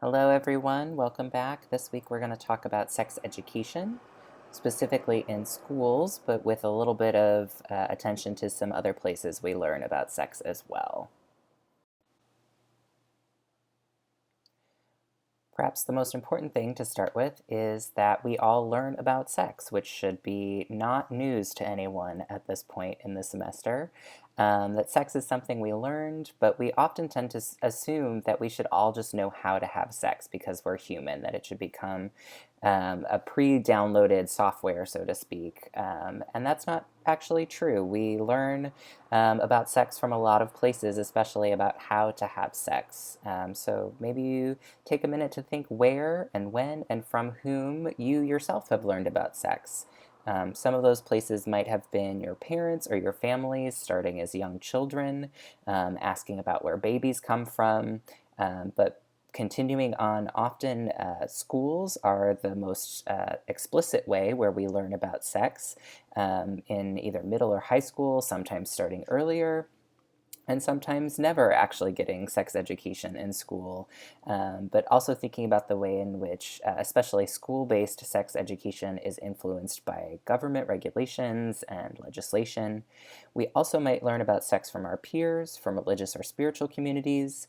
Hello, everyone. Welcome back. This week we're going to talk about sex education, specifically in schools, but with a little bit of attention to some other places we learn about sex as well. Perhaps the most important thing to start with is that we all learn about sex, which should be not news to anyone at this point in the semester. That sex is something we learned, but we often tend to assume that we should all just know how to have sex because we're human, that it should become a pre-downloaded software, so to speak. And that's not actually true. We learn about sex from a lot of places, especially about how to have sex. So maybe you take a minute to think where and when and from whom you yourself have learned about sex. Some of those places might have been your parents or your families, starting as young children, asking about where babies come from. But continuing on, often schools are the most explicit way where we learn about sex in either middle or high school, sometimes starting earlier, and sometimes never actually getting sex education in school, but also thinking about the way in which, especially school-based sex education, is influenced by government regulations and legislation. We also might learn about sex from our peers, from religious or spiritual communities.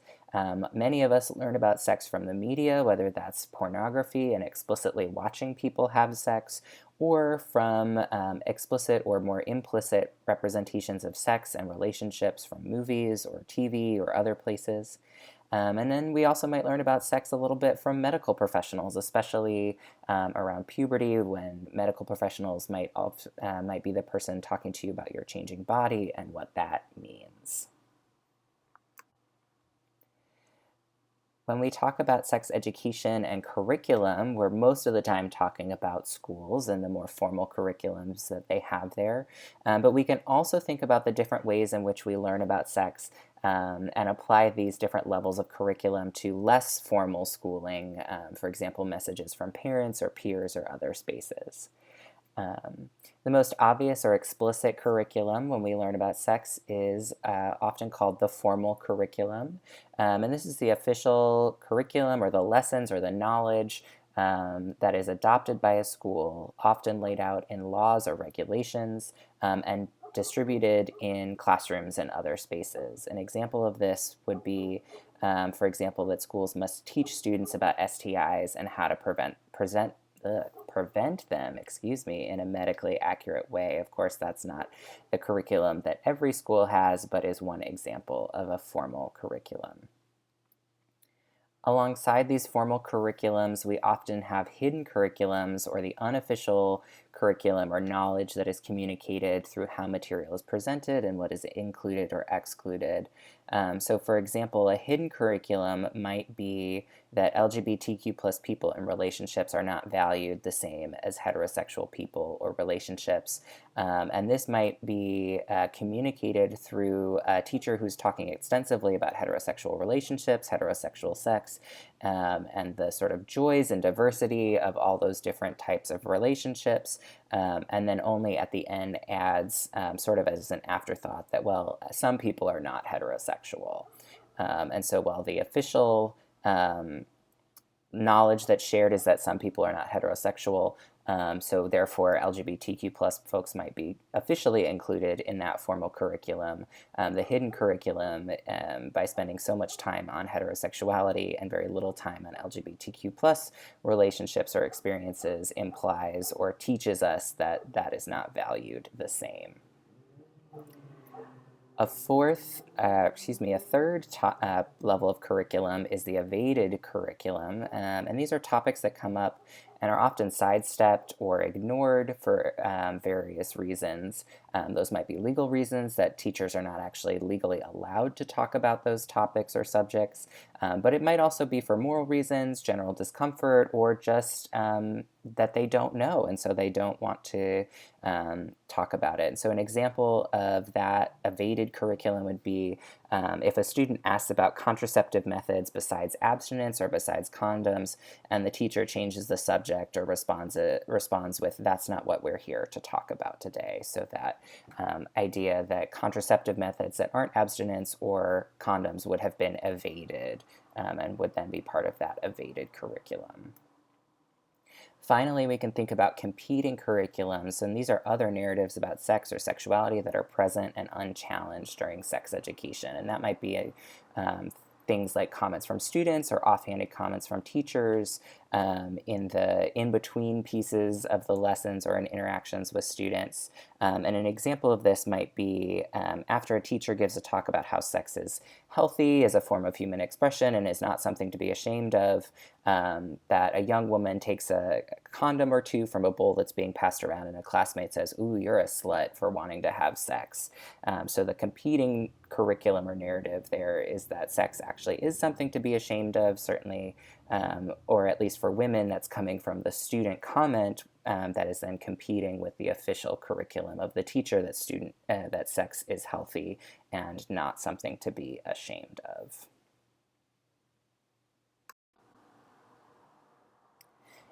Many of us learn about sex from the media, whether that's pornography and explicitly watching people have sex, or from explicit or more implicit representations of sex and relationships from movies or TV or other places. And then we also might learn about sex a little bit from medical professionals, especially around puberty, when medical professionals might be the person talking to you about your changing body and what that means. When we talk about sex education and curriculum, we're most of the time talking about schools and the more formal curriculums that they have there. But we can also think about the different ways in which we learn about sex and apply these different levels of curriculum to less formal schooling, for example, messages from parents or peers or other spaces. Um, the most obvious or explicit curriculum when we learn about sex is often called the formal curriculum. And this is the official curriculum or the lessons or the knowledge that is adopted by a school, often laid out in laws or regulations, and distributed in classrooms and other spaces. An example of this would be, for example, that schools must teach students about STIs and how to prevent them, in a medically accurate way. Of course, that's not the curriculum that every school has, but is one example of a formal curriculum. Alongside these formal curriculums, we often have hidden curriculums or the unofficial curriculum or knowledge that is communicated through how material is presented and what is included or excluded. So for example, a hidden curriculum might be that LGBTQ plus people in relationships are not valued the same as heterosexual people or relationships. And this might be communicated through a teacher who's talking extensively about heterosexual relationships, heterosexual sex, and the sort of joys and diversity of all those different types of relationships, and then only at the end adds, sort of as an afterthought, that, well, some people are not heterosexual. And so while the official knowledge that's shared is that some people are not heterosexual, so therefore LGBTQ plus folks might be officially included in that formal curriculum. The hidden curriculum, by spending so much time on heterosexuality and very little time on LGBTQ plus relationships or experiences, implies or teaches us that that is not valued the same. A third level of curriculum is the evaded curriculum, and these are topics that come up and are often sidestepped or ignored for various reasons. Those might be legal reasons, that teachers are not actually legally allowed to talk about those topics or subjects, but it might also be for moral reasons, general discomfort, or just that they don't know, and so they don't want to talk about it. And so an example of that evaded curriculum would be if a student asks about contraceptive methods besides abstinence or besides condoms, and the teacher changes the subject object or responds with, "That's not what we're here to talk about today." So that idea that contraceptive methods that aren't abstinence or condoms would have been evaded and would then be part of that evaded curriculum. Finally, we can think about competing curriculums, and these are other narratives about sex or sexuality that are present and unchallenged during sex education. And that might be things like comments from students or offhanded comments from teachers in the in-between pieces of the lessons or in interactions with students. And an example of this might be after a teacher gives a talk about how sex is healthy as a form of human expression and is not something to be ashamed of, that a young woman takes a condom or two from a bowl that's being passed around and a classmate says, "Ooh, you're a slut for wanting to have sex." So the competing curriculum or narrative there is that sex actually is something to be ashamed of, certainly, or at least for women, that's coming from the student comment that is then competing with the official curriculum of the teacher that sex is healthy and not something to be ashamed of.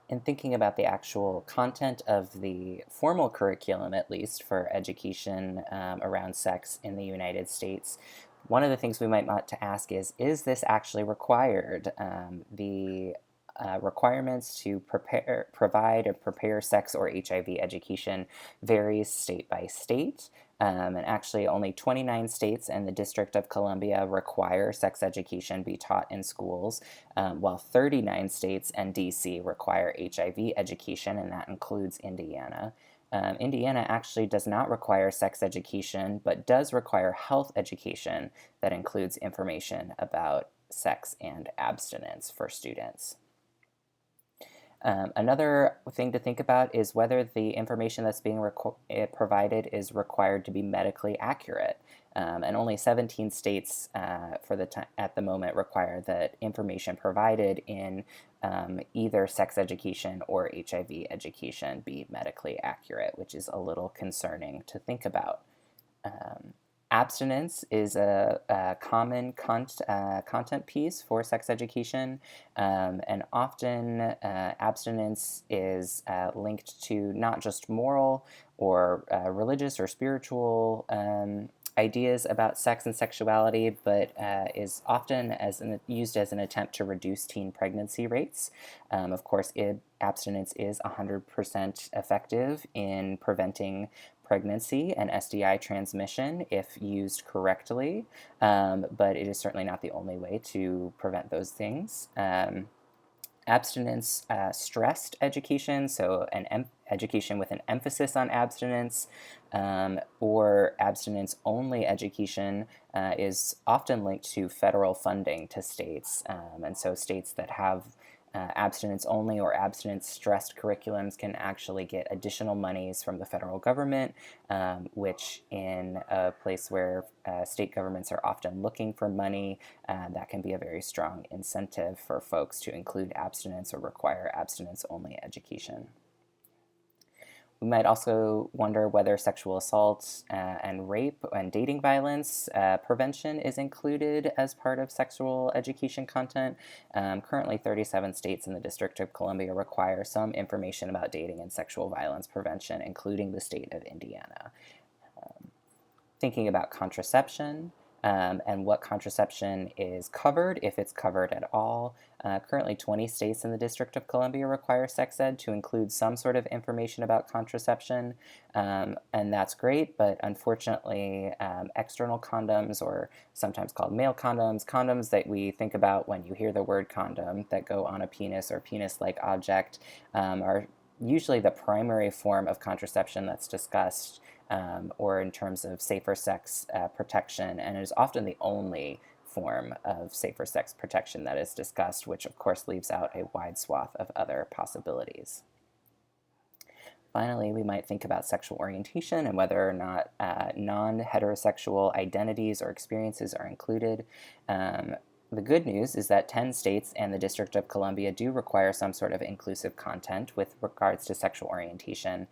In thinking about the actual content of the formal curriculum, at least for education around sex in the United States, one of the things we might want to ask is this actually required? The requirements to provide or prepare sex or HIV education varies state by state. And actually, only 29 states and the District of Columbia require sex education be taught in schools, while 39 states and DC require HIV education, and that includes Indiana. Indiana actually does not require sex education, but does require health education that includes information about sex and abstinence for students. Another thing to think about is whether the information that's being provided is required to be medically accurate. And only 17 states at the moment require that information provided in either sex education or HIV education be medically accurate, which is a little concerning to think about. Abstinence is a common content piece for sex education, and often abstinence is linked to not just moral or religious or spiritual ideas about sex and sexuality, but is often used as an attempt to reduce teen pregnancy rates. Of course, abstinence is 100% effective in preventing pregnancy and STI transmission if used correctly, but it is certainly not the only way to prevent those things. Abstinence stressed education, so education with an emphasis on abstinence, or abstinence only education is often linked to federal funding to states. And so states that have abstinence only or abstinence stressed curriculums can actually get additional monies from the federal government, which in a place where state governments are often looking for money, that can be a very strong incentive for folks to include abstinence or require abstinence only education. We might also wonder whether sexual assault and rape and dating violence prevention is included as part of sexual education content. Currently, 37 states in the District of Columbia require some information about dating and sexual violence prevention, including the state of Indiana. Thinking about contraception, and what contraception is covered, if it's covered at all. Currently, 20 states in the District of Columbia require sex ed to include some sort of information about contraception, and that's great, but unfortunately, external condoms, or sometimes called male condoms, condoms that we think about when you hear the word condom that go on a penis or penis-like object, are usually the primary form of contraception that's discussed, or in terms of safer sex protection, and it is often the only form of safer sex protection that is discussed, which of course leaves out a wide swath of other possibilities. Finally, we might think about sexual orientation and whether or not non-heterosexual identities or experiences are included. The good news is that 10 states and the District of Columbia do require some sort of inclusive content with regards to sexual orientation.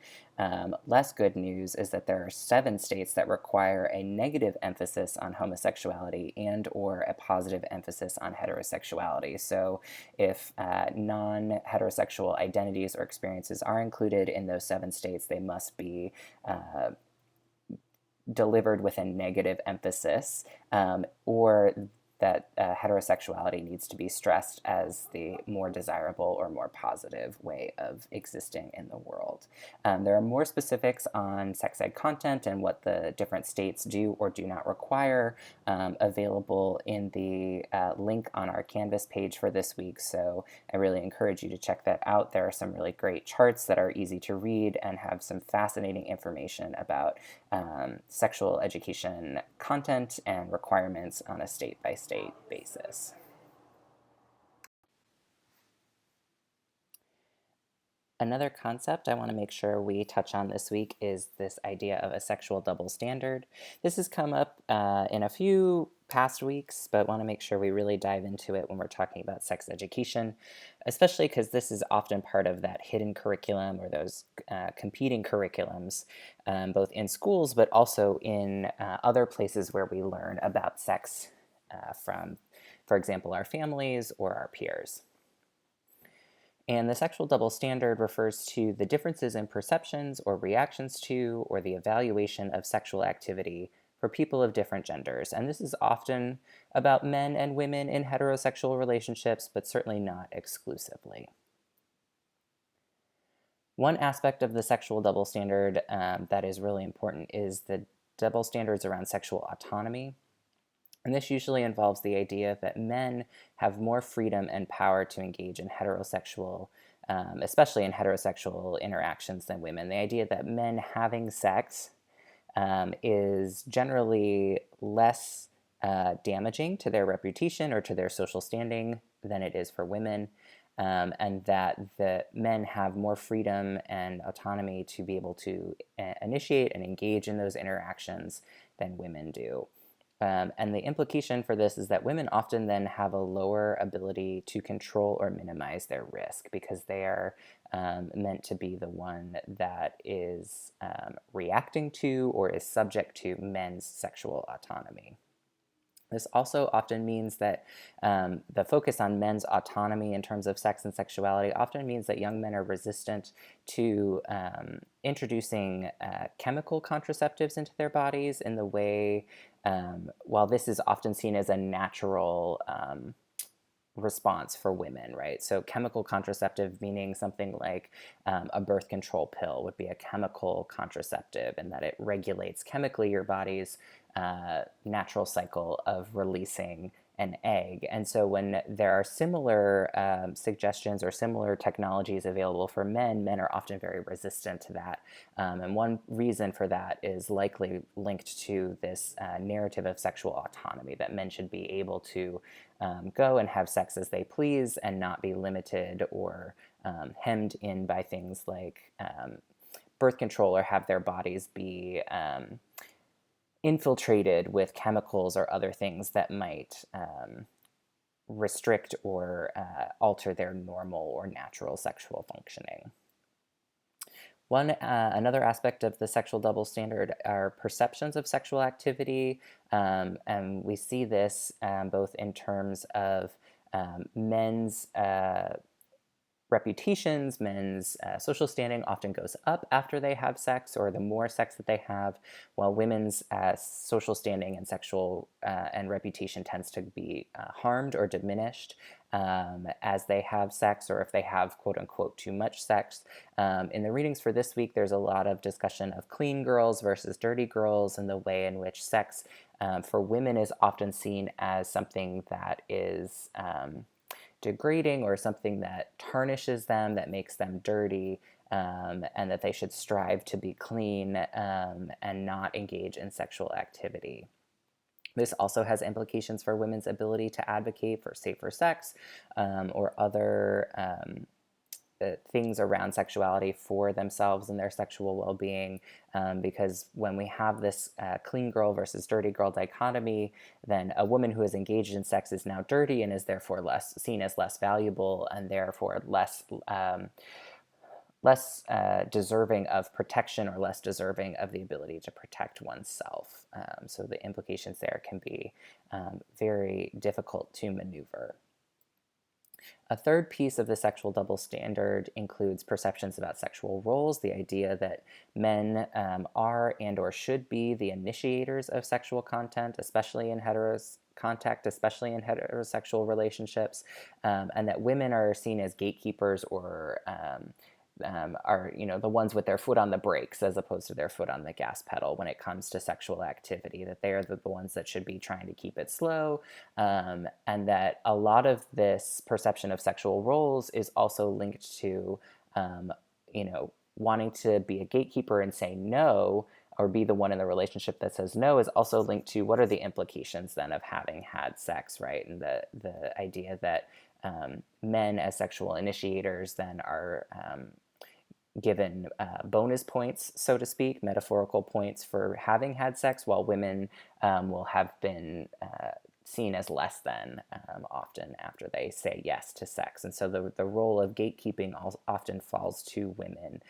Less good news is that there are 7 states that require a negative emphasis on homosexuality and or a positive emphasis on heterosexuality. So if non-heterosexual identities or experiences are included in those 7 states, they must be delivered with a negative emphasis, or that heterosexuality needs to be stressed as the more desirable or more positive way of existing in the world. There are more specifics on sex ed content and what the different states do or do not require available in the link on our Canvas page for this week. So I really encourage you to check that out. There are some really great charts that are easy to read and have some fascinating information about sexual education content and requirements on a state-by-state basis. Another concept I want to make sure we touch on this week is this idea of a sexual double standard. This has come up in a few past weeks, but want to make sure we really dive into it when we're talking about sex education, especially because this is often part of that hidden curriculum or those competing curriculums, both in schools, but also in other places where we learn about sex from, for example, our families or our peers. And the sexual double standard refers to the differences in perceptions or reactions to or the evaluation of sexual activity for people of different genders. And this is often about men and women in heterosexual relationships, but certainly not exclusively. One aspect of the sexual double standard that is really important is the double standards around sexual autonomy. And this usually involves the idea that men have more freedom and power to engage in heterosexual, especially in heterosexual interactions than women. The idea that men having sex is generally less damaging to their reputation or to their social standing than it is for women. And that the men have more freedom and autonomy to be able to initiate and engage in those interactions than women do. And the implication for this is that women often then have a lower ability to control or minimize their risk because they are meant to be the one that is reacting to or is subject to men's sexual autonomy. This also often means that the focus on men's autonomy in terms of sex and sexuality often means that young men are resistant to introducing chemical contraceptives into their bodies in the way, while this is often seen as a natural response for women, right? So chemical contraceptive meaning something like a birth control pill would be a chemical contraceptive in that it regulates chemically your body's natural cycle of releasing an egg. And so when there are similar suggestions or similar technologies available for men, men are often very resistant to that. And one reason for that is likely linked to this narrative of sexual autonomy, that men should be able to go and have sex as they please and not be limited or hemmed in by things like birth control or have their bodies be infiltrated with chemicals or other things that might restrict or alter their normal or natural sexual functioning. Another aspect of the sexual double standard are perceptions of sexual activity, and we see this both in terms of men's reputations, men's social standing often goes up after they have sex or the more sex that they have, while women's social standing and sexual and reputation tends to be harmed or diminished as they have sex or if they have quote unquote too much sex. In the readings for this week, there's a lot of discussion of clean girls versus dirty girls and the way in which sex for women is often seen as something that is degrading or something that tarnishes them, that makes them dirty, and that they should strive to be clean and not engage in sexual activity. This also has implications for women's ability to advocate for safer sex or other things around sexuality for themselves and their sexual well-being, because when we have this clean girl versus dirty girl dichotomy, then a woman who is engaged in sex is now dirty and is therefore less seen as less valuable and therefore less deserving of protection or less deserving of the ability to protect oneself. So the implications there can be very difficult to maneuver. A third piece of the sexual double standard includes perceptions about sexual roles, the idea that men are and or should be the initiators of sexual content, especially in especially in heterosexual relationships, and that women are seen as gatekeepers or are the ones with their foot on the brakes as opposed to their foot on the gas pedal when it comes to sexual activity, that they are the ones that should be trying to keep it slow, and that a lot of this perception of sexual roles is also linked to wanting to be a gatekeeper and say no, or be the one in the relationship that says no, is also linked to what are the implications then of having had sex, right? And the idea that men as sexual initiators then are given bonus points, so to speak, metaphorical points for having had sex, while women will have been seen as less than often after they say yes to sex. And so the role of gatekeeping often falls to women,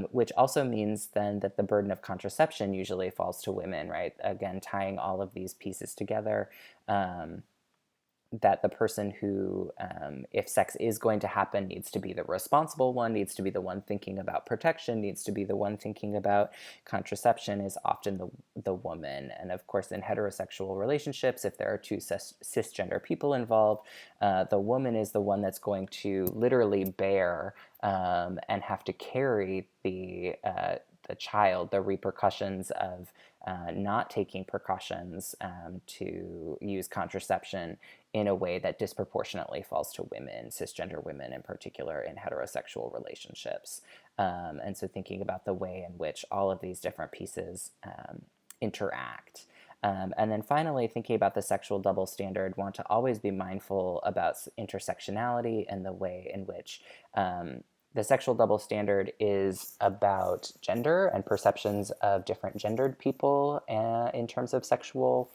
which also means then that the burden of contraception usually falls to women, right? Again, tying all of these pieces together. That the person who, if sex is going to happen, needs to be the responsible one, needs to be the one thinking about protection, needs to be the one thinking about contraception, is often the woman. And of course, in heterosexual relationships, if there are two cisgender people involved, the woman is the one that's going to literally bear and have to carry the child, the repercussions of not taking precautions to use contraception in a way that disproportionately falls to women, cisgender women in particular, in heterosexual relationships. And so thinking about the way in which all of these different pieces interact. And then finally, thinking about the sexual double standard, want to always be mindful about intersectionality and the way in which the sexual double standard is about gender and perceptions of different gendered people in terms of sexual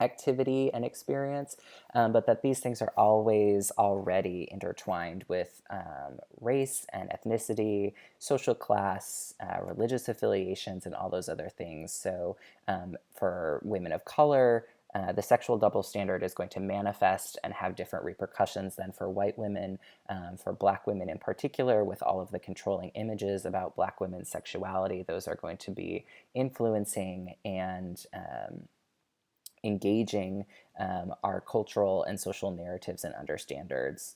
activity and experience, but that these things are always already intertwined with race and ethnicity, social class, religious affiliations, and all those other things. So for women of color, the sexual double standard is going to manifest and have different repercussions than for white women, for Black women in particular, with all of the controlling images about Black women's sexuality. Those are going to be influencing and engaging our cultural and social narratives and understandings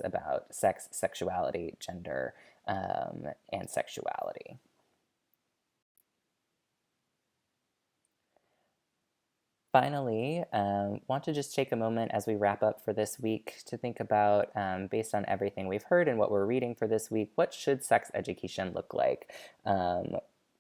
about sex, sexuality, gender, and sexuality. Finally, want to just take a moment as we wrap up for this week to think about, based on everything we've heard and what we're reading for this week, what should sex education look like?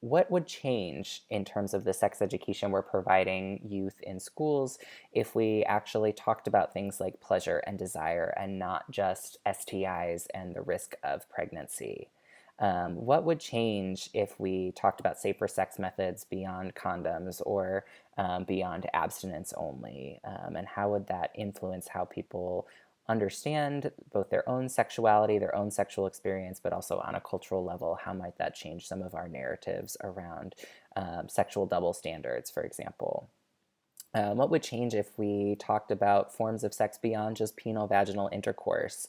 What would change in terms of the sex education we're providing youth in schools if we actually talked about things like pleasure and desire and not just STIs and the risk of pregnancy? What would change if we talked about safer sex methods beyond condoms or beyond abstinence only? And how would that influence how people understand both their own sexuality, their own sexual experience, but also on a cultural level, how might that change some of our narratives around sexual double standards, for example? What would change if we talked about forms of sex beyond just penile vaginal intercourse,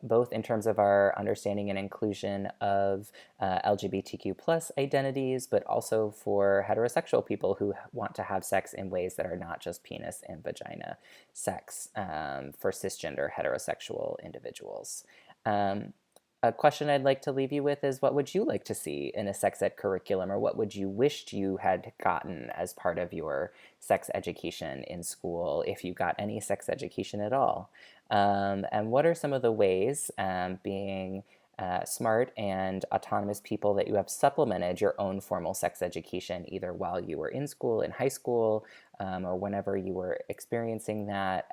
both in terms of our understanding and inclusion of LGBTQ plus identities, but also for heterosexual people who want to have sex in ways that are not just penis and vagina sex for cisgender heterosexual individuals. A question I'd like to leave you with is, what would you like to see in a sex ed curriculum, or what would you wished you had gotten as part of your sex education in school, if you got any sex education at all? And what are some of the ways, being smart and autonomous people that you have supplemented your own formal sex education either while you were in school, in high school, or whenever you were experiencing that,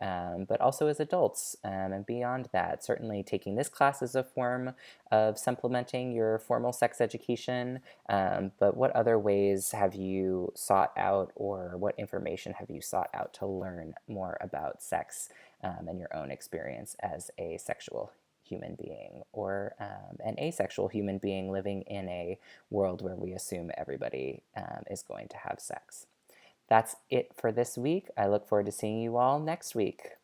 but also as adults and beyond that. Certainly, taking this class is a form of supplementing your formal sex education. But what other ways have you sought out, or what information have you sought out to learn more about sex and your own experience as a sexual human being or an asexual human being living in a world where we assume everybody is going to have sex? That's it for this week. I look forward to seeing you all next week.